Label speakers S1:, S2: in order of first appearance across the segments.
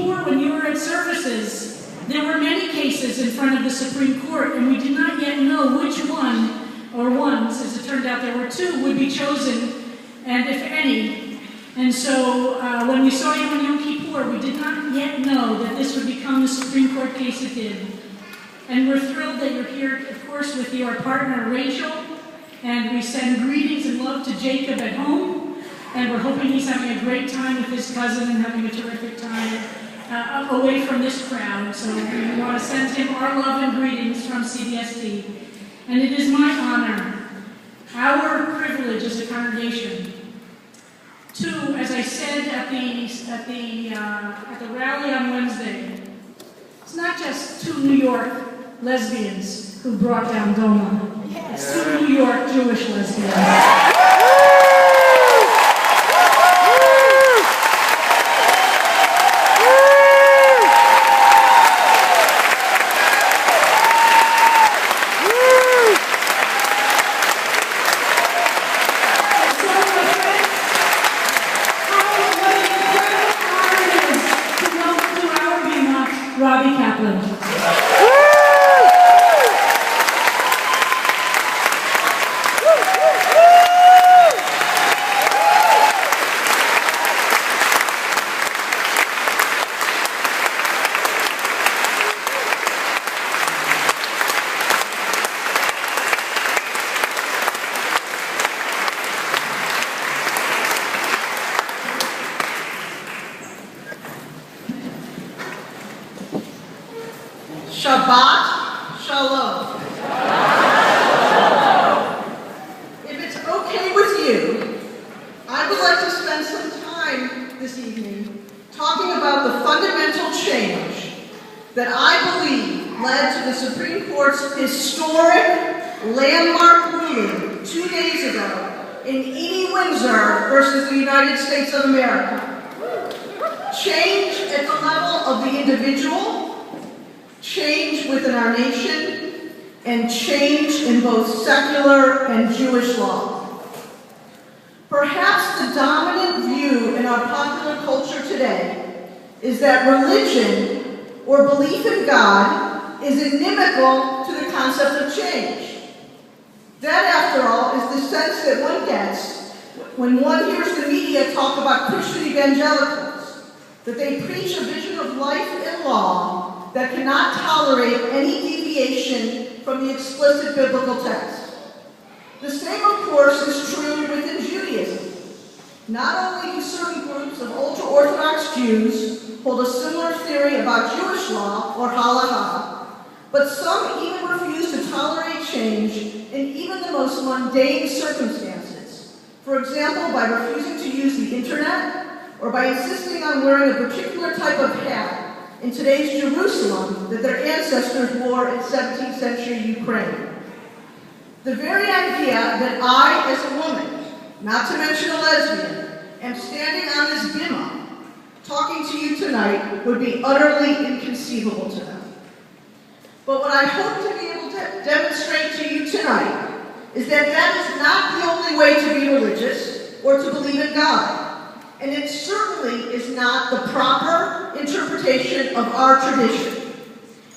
S1: Kippur, when you were at services, there were many cases in front of the Supreme Court, and we did not yet know which one, or ones, as it turned out there were two, would be chosen, and if any. And so when we saw you on Yom Kippur, we did not yet know that this would become the Supreme Court case it did. And we're thrilled that you're here, of course, with your partner, Rachel, and we send greetings and love to Jacob at home, and we're hoping he's having a great time with his cousin and having a terrific time away from this crowd. So we want to send him our love and greetings from CBST. And it is my honor, our privilege as a congregation, to, as I said at the rally on Wednesday, it's not just two New York lesbians who brought down DOMA. It's two New York Jewish lesbians. Roberta Kaplan.
S2: Shabbat Shalom. If it's okay with you, I would like to spend some time this evening talking about the fundamental change that I believe led to the Supreme Court's historic landmark ruling 2 days ago in Windsor versus the United States of America. Change at the level of the individual, change within our nation, and change in both secular and Jewish law. Perhaps the dominant view in our popular culture today is that religion or belief in God is inimical to the concept of change. That, after all, is the sense that one gets when one hears the media talk about Christian evangelicals, that they preach a vision of life and law that cannot tolerate any deviation from the explicit biblical text. The same, of course, is true within Judaism. Not only do certain groups of ultra-Orthodox Jews hold a similar theory about Jewish law, or halakha, but some even refuse to tolerate change in even the most mundane circumstances. For example, by refusing to use the internet, or by insisting on wearing a particular type of hat in today's Jerusalem that their ancestors wore in 17th century Ukraine. The very idea that I, as a woman, not to mention a lesbian, am standing on this bima, talking to you tonight, would be utterly inconceivable to them. But what I hope to be able to demonstrate to you tonight is that that is not the only way to be religious or to believe in God. And it certainly is not the proper interpretation of our tradition.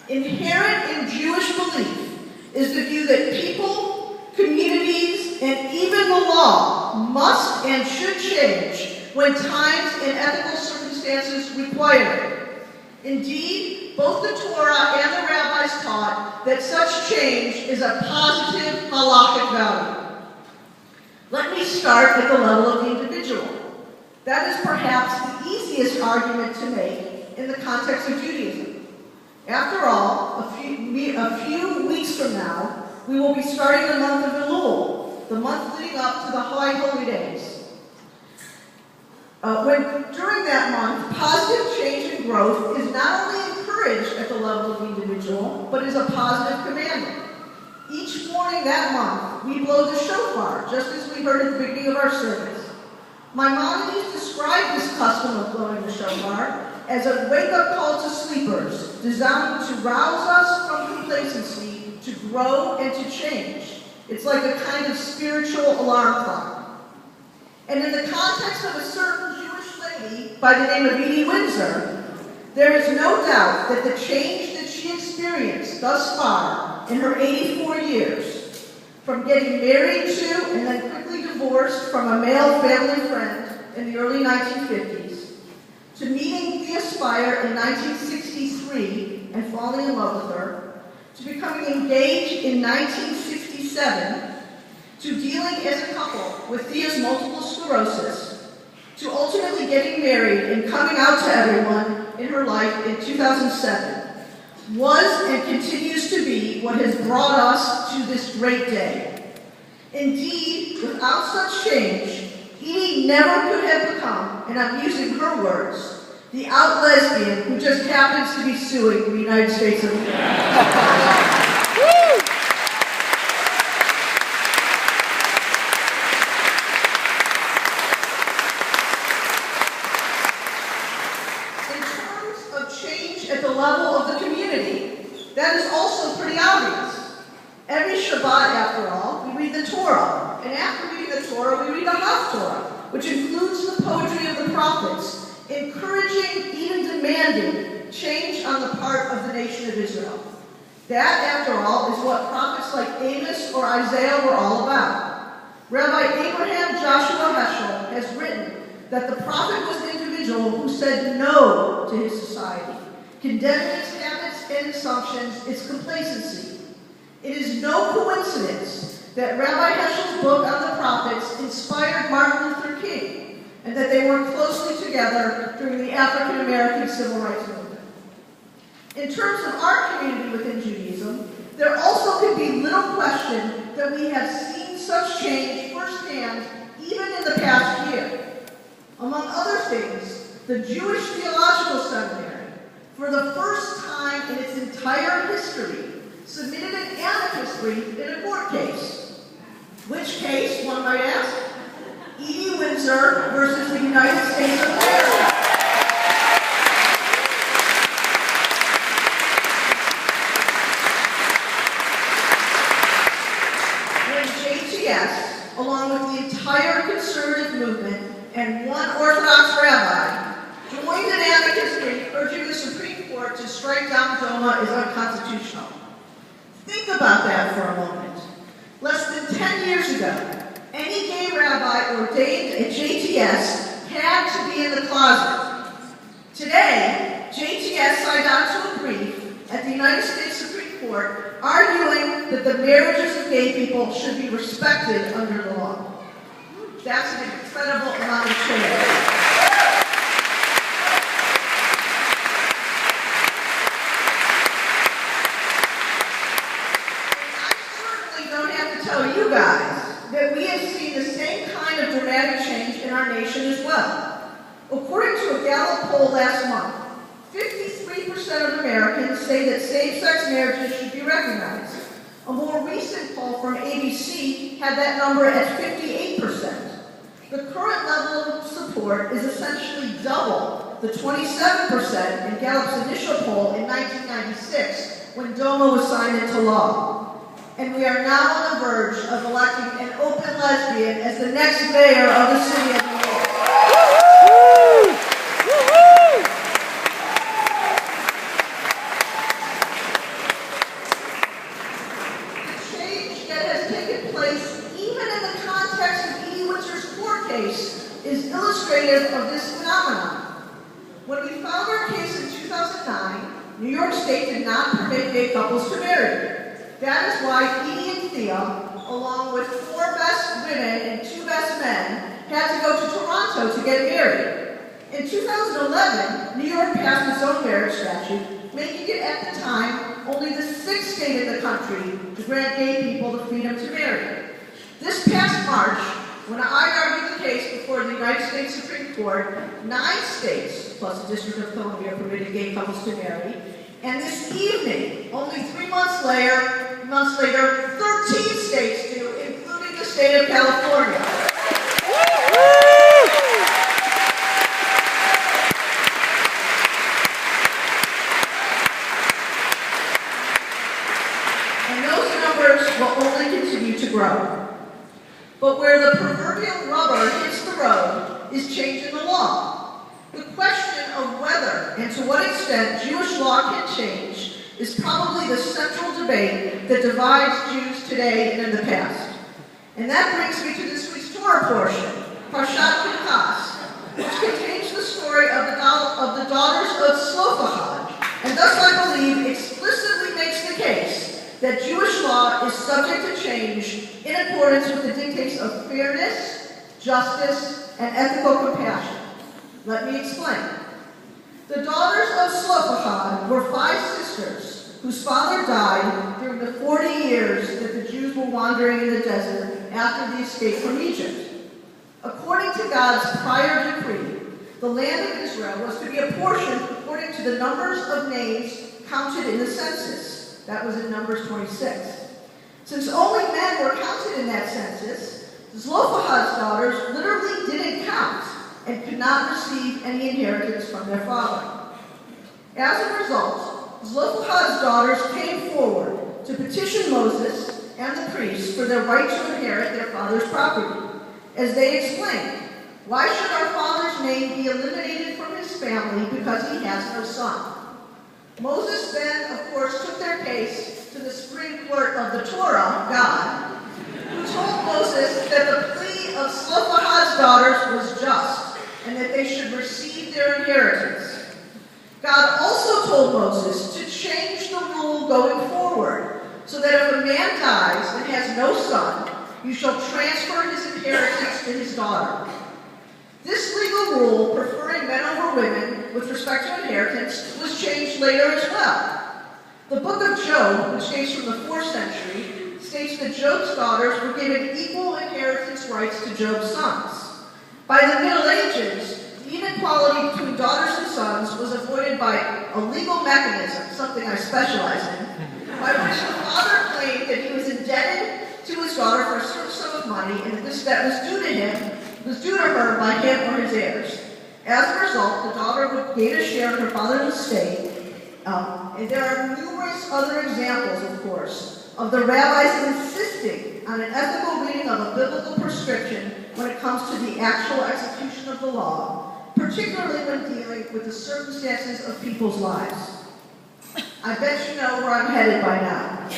S2: Inherent in Jewish belief is the view that people, communities, and even the law must and should change when times and ethical circumstances require it. Indeed, both the Torah and the rabbis taught that such change is a positive halakhic value. Let me start at the level of the individual. That is perhaps the easiest argument to make in the context of Judaism. After all, a few weeks from now, we will be starting the month of Elul, the month leading up to the High Holy Days. During that month, positive change and growth is not only encouraged at the level of the individual, but is a positive commandment. Each morning that month, we blow the shofar, just as we heard at the beginning of our service. Maimonides described this custom of blowing the shofar as a wake-up call to sleepers, designed to rouse us from complacency, to grow and to change. It's like a kind of spiritual alarm clock. And in the context of a certain Jewish lady by the name of Windsor, there is no doubt that the change that she experienced thus far in her 84 years, from getting married to and then quickly divorced from a male family friend in the early 1950s, to meeting the Aspire in 1963 and falling in love with her, to becoming engaged in 1967, to dealing as a couple with Thea's multiple sclerosis, to ultimately getting married and coming out to everyone in her life in 2007, was and continues to be what has brought us to this great day. Indeed, without such change, Edie never could have become, and I'm using her words, the out lesbian who just happens to be suing the United States of America. In terms of change at the level of the community, that is also pretty obvious. Every Shabbat, after all, we read the Torah, and after reading the Torah, we read the Haftorah, which includes the poetry of the prophets, encouraging, even demanding, change on the part of the nation of Israel. That, after all, is what prophets like Amos or Isaiah were all about. Rabbi Abraham Joshua Heschel has written that the prophet was the individual who said no to his society, condemning its habits and assumptions, its complacency. It is no coincidence that Rabbi Heschel's book on the prophets inspired Martin Luther King, and that they worked closely together during the African American Civil Rights Movement. In terms of our community within Judaism, there also can be little question that we have seen such change firsthand even in the past year. Among other things, the Jewish Theological Seminary, for the first time in its entire history, submitted an amicus brief in a court case. Which case, one might ask? Edie Windsor versus the United States of America. When JTS, along with the entire conservative movement and one Orthodox rabbi, joined an amicus brief urging the Supreme Court to strike down DOMA as unconstitutional. Think about that for a moment. Less than 10 years ago, any gay rabbi ordained at JTS had to be in the closet. Today, JTS signed on to a brief at the United States Supreme Court arguing that the marriages of gay people should be respected under the law. That's an incredible amount of change. You guys, that we have seen the same kind of dramatic change in our nation as well. According to a Gallup poll last month, 53% of Americans say that same-sex marriages should be recognized. A more recent poll from ABC had that number at 58%. The current level of support is essentially double the 27% in Gallup's initial poll in 1996 when DOMA was signed into law. And we are now on the verge of electing an open lesbian as the next mayor of the city of New York. The change that has taken place, even in the context of Edie Windsor's court case, is illustrative of this phenomenon. When we filed our case in 2009, New York State did not permit gay couples to marry. That is why Edie and Thea, along with 4 best women and 2 best men, had to go to Toronto to get married. In 2011, New York passed its own marriage statute, making it at the time only the 6th state in the country to grant gay people the freedom to marry. This past March, when I argued the case before the United States Supreme Court, 9 states, plus the District of Columbia, permitted gay couples to marry. And this evening, only 3 months later, 13 states do, including the state of California. And those numbers will only continue to grow. But where the proverbial rubber hits the road is change in the law. The question of whether whether and to what extent Jewish law can change is probably the central debate that divides Jews today and in the past. And that brings me to this week's Torah portion, Parshat Pinchas, which contains the story of the daughters of Zelophehad, and thus I believe explicitly makes the case that Jewish law is subject to change in accordance with the dictates of fairness, justice, and ethical compassion. Let me explain. The daughters of Zelophehad were 5 sisters whose father died during the 40 years that the Jews were wandering in the desert after the escape from Egypt. According to God's prior decree, the land of Israel was to be apportioned according to the numbers of names counted in the census. That was in Numbers 26. Since only men were counted in that census, Zelophehad's daughters literally didn't count and could not receive any inheritance from their father. As a result, Zelophehad's daughters came forward to petition Moses and the priests for their right to inherit their father's property. As they explained, why should our father's name be eliminated from his family because he has no son? Moses then, of course, took their case to the Supreme Court of the Torah, God, who told Moses that the plea of Zelophehad's daughters was just and that they should receive their inheritance. God also told Moses to change the rule going forward so that if a man dies and has no son, you shall transfer his inheritance to his daughter. This legal rule, preferring men over women with respect to inheritance, was changed later as well. The book of Job, which dates from the 4th century, states that Job's daughters were given equal inheritance rights to Job's sons. By the Middle Ages, the inequality between daughters and sons was avoided by a legal mechanism, something I specialize in, by which the father claimed that he was indebted to his daughter for a certain sum of money, and that this debt was due to her by him or his heirs. As a result, the daughter would gain a share of her father's estate, and there are numerous other examples, of course, of the rabbis insisting on an ethical reading of a biblical prescription when it comes to the actual execution of the law, particularly when dealing with the circumstances of people's lives. I bet you know where I'm headed by now.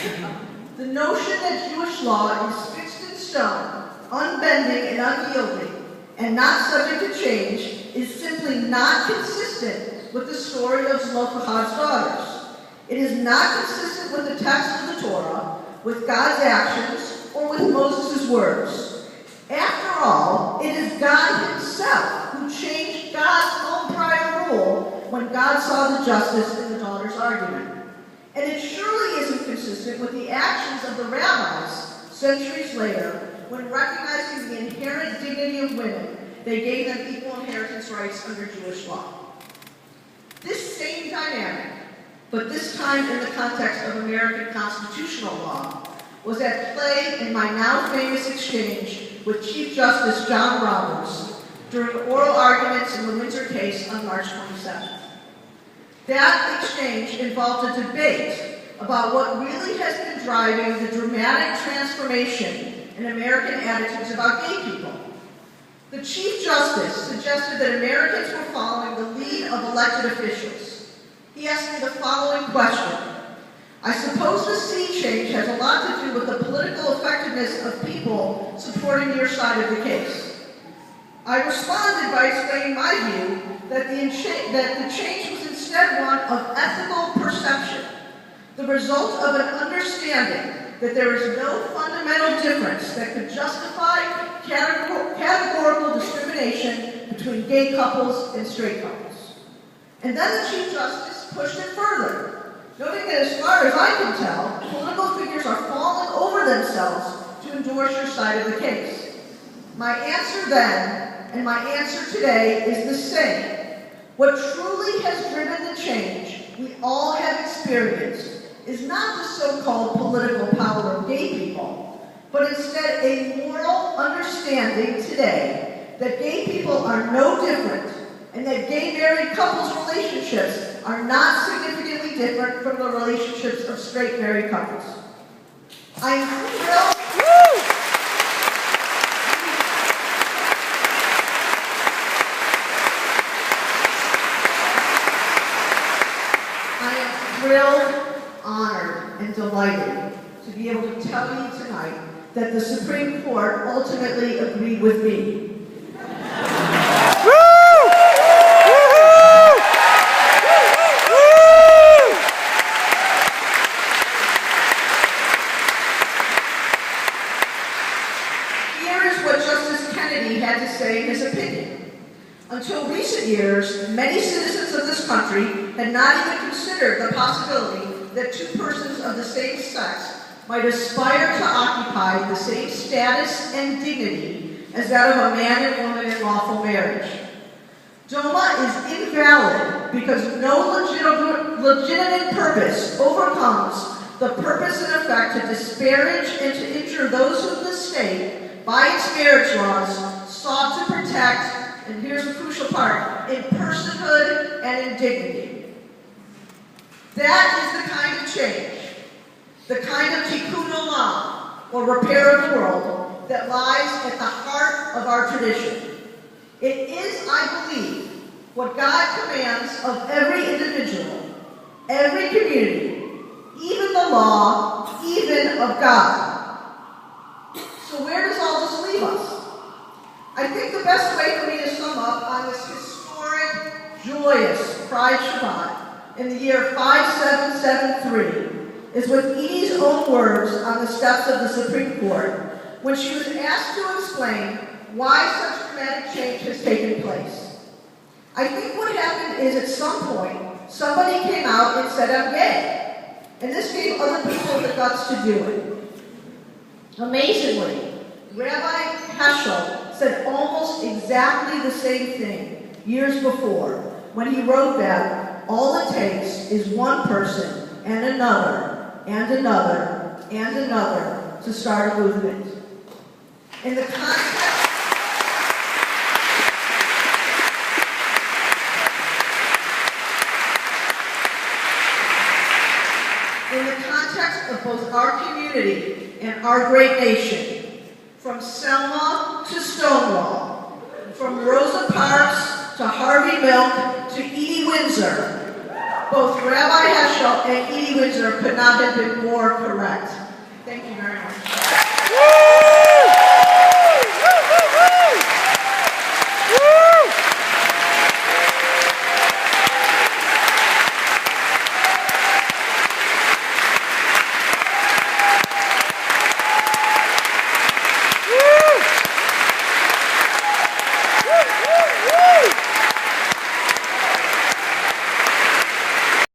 S2: The notion that Jewish law is fixed in stone, unbending and unyielding, and not subject to change is simply not consistent with the story of Zelophehad's daughters. It is not consistent with the text of the Torah, with God's actions, or with Moses' words. After all, it is God himself who changed God's own prior rule when God saw the justice in the daughters' argument. And it surely isn't consistent with the actions of the rabbis centuries later when recognizing the inherent dignity of women, they gave them equal inheritance rights under Jewish law. This same dynamic, but this time in the context of American constitutional law, was at play in my now famous exchange with Chief Justice John Roberts during oral arguments in the Windsor case on March 27th. That exchange involved a debate about what really has been driving the dramatic transformation in American attitudes about gay people. The Chief Justice suggested that Americans were following the lead of elected officials. He asked me the following question. I suppose the sea change has a lot to do with the political effectiveness of people supporting your side of the case. I responded by explaining my view that the change was instead one of ethical perception, the result of an understanding that there is no fundamental difference that could justify categorical discrimination between gay couples and straight couples. And then the Chief Justice pushed it further, noting that as far as I can tell, political figures are falling over themselves to endorse your side of the case. My answer then, and my answer today, is the same. What truly has driven the change we all have experienced is not the so-called political power of gay people, but instead a moral understanding today that gay people are no different and that gay married couples' relationships are not significantly different from the relationships of straight married couples. I am thrilled. thrilled, honored, and delighted to be able to tell you tonight that the Supreme Court ultimately agreed with me. Here is what Justice Kennedy had to say in his opinion. Until recent years, many citizens of this country had not even considered the possibility that two persons of the same sex might aspire to occupy the same status and dignity as that of a man and woman in lawful marriage. DOMA is invalid because no legitimate purpose overcomes the purpose and effect to disparage and to injure those whom the state, by its marriage laws, sought to protect, and here's the crucial part, in personhood and in dignity. That is the kind of change, the kind of tikkun olam, or repair of the world, that lies at the heart of our tradition. It is, I believe, what God commands of every individual, every community, even the law, even of God. So where does all this leave us? I think the best way for me to sum up on this historic, joyous Pride Shabbat in the year 5773 is with Edie's own words on the steps of the Supreme Court when she was asked to explain why such dramatic change has taken place. I think what happened is at some point, somebody came out and said, I'm gay. And this gave other people the guts to do it. Amazingly, Rabbi Heschel said almost exactly the same thing years before when he wrote that all it takes is one person and another and another and another to start a movement. In the context of both our community and our great nation, from Selma to Stonewall, from Rosa Parks to Harvey Milk to Edie Windsor, both Rabbi Heschel and Edie Windsor could not have been more correct. Thank you very much.